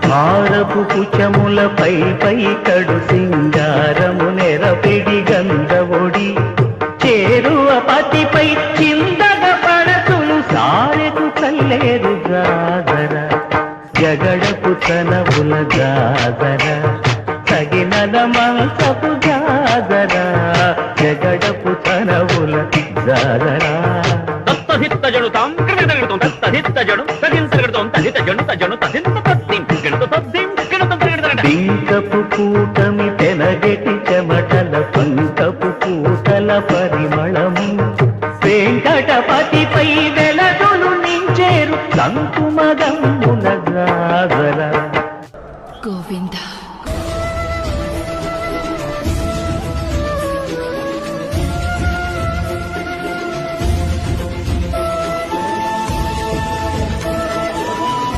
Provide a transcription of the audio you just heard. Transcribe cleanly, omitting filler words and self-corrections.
భారపు కుచములపై పై కడు సింగారము నెరపిడి గంధవొడి చేరువ పతిపై చిందగ పడతులు సారెకు కల్లేరు జాగర జగడపు తనవుల జాగర తగినల మనసపు జాగర జగడపు తనవుల జాగర తత్తహిత్తజడుతాం క్రిమిదగడుతాం తత్తహిత్తజడు తదింతగడుతాం తదితజడు తజడు తదింత తద్దిం గిణత తద్దిం గిణత తగడతగడ పింకపు కూటమి తెనగెటి చెమటల పంకపు కూటల పరిమళము వెంకటపతిపై వెలదులు నించేరు సంకుమగమ్మున జాగర గోవిందా